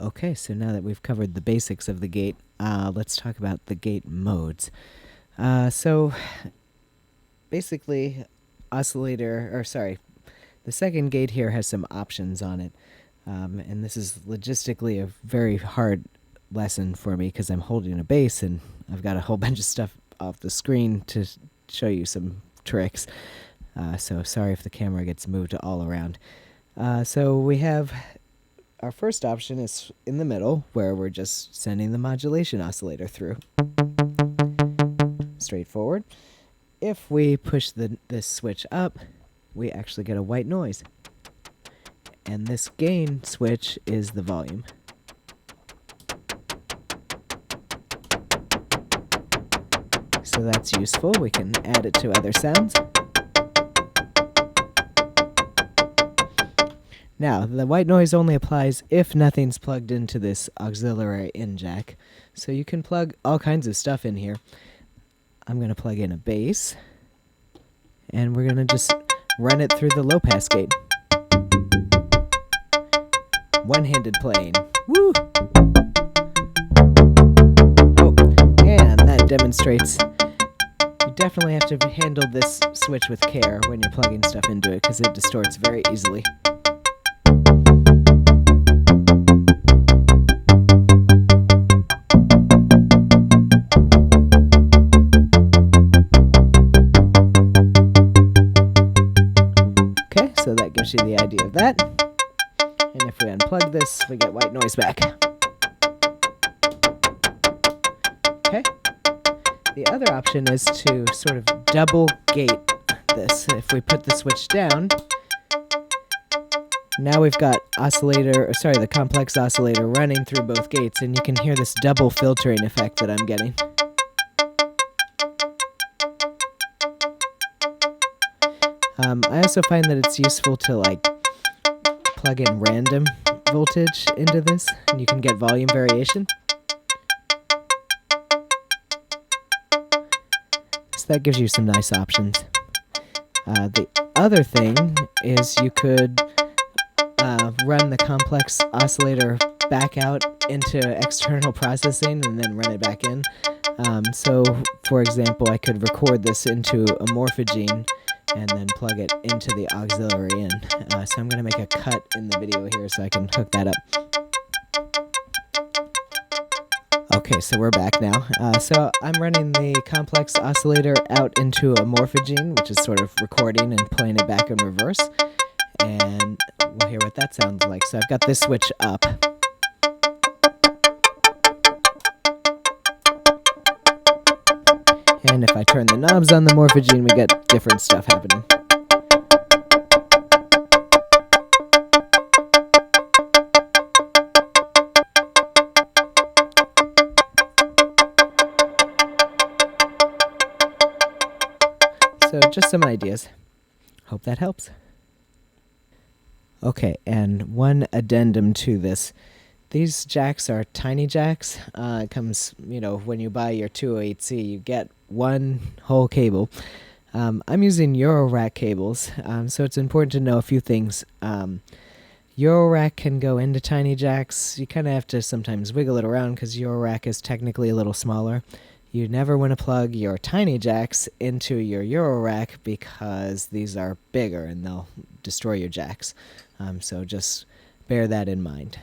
Okay, so now that we've covered the basics of the gate, let's talk about the gate modes. So basically, the second gate here has some options on it. And this is logistically a very hard lesson for me because I'm holding a bass and I've got a whole bunch of stuff off the screen to show you some tricks. So sorry if the camera gets moved all around. So we have our first option is in the middle, where we're just sending the modulation oscillator through. Straightforward. If we push this switch up, we actually get a white noise. And this gain switch is the volume. So that's useful. We can add it to other sounds. Now, the white noise only applies if nothing's plugged into this auxiliary in jack. So you can plug all kinds of stuff in here. I'm going to plug in a bass, and we're going to just run it through the low-pass gate. One-handed playing. Woo! Oh, and that demonstrates you definitely have to handle this switch with care when you're plugging stuff into it, because it distorts very easily. So that gives you the idea of that. And if we unplug this, we get white noise back. Okay. The other option is to sort of double gate this. If we put the switch down, now we've got the complex oscillator running through both gates, and you can hear this double filtering effect that I'm getting. I also find that it's useful to plug in random voltage into this, and you can get volume variation. So that gives you some nice options. The other thing is you could run the complex oscillator back out into external processing and then run it back in. So, for example, I could record this into a morphogene and then plug it into the auxiliary in. So I'm going to make a cut in the video here so I can hook that up. Okay, so we're back now. So I'm running the complex oscillator out into a morphogene, which is sort of recording and playing it back in reverse. And we'll hear what that sounds like. So I've got this switch up. And if I turn the knobs on the morphogene, we get different stuff happening. So just some ideas. Hope that helps. Okay, and one addendum to this. These jacks are tiny jacks. It comes, when you buy your 208c, you get one whole cable. I'm using Eurorack cables, so it's important to know a few things. Eurorack can go into tiny jacks. You kind of have to sometimes wiggle it around because Eurorack is technically a little smaller. You never want to plug your tiny jacks into your Eurorack because these are bigger and they'll destroy your jacks. So just bear that in mind.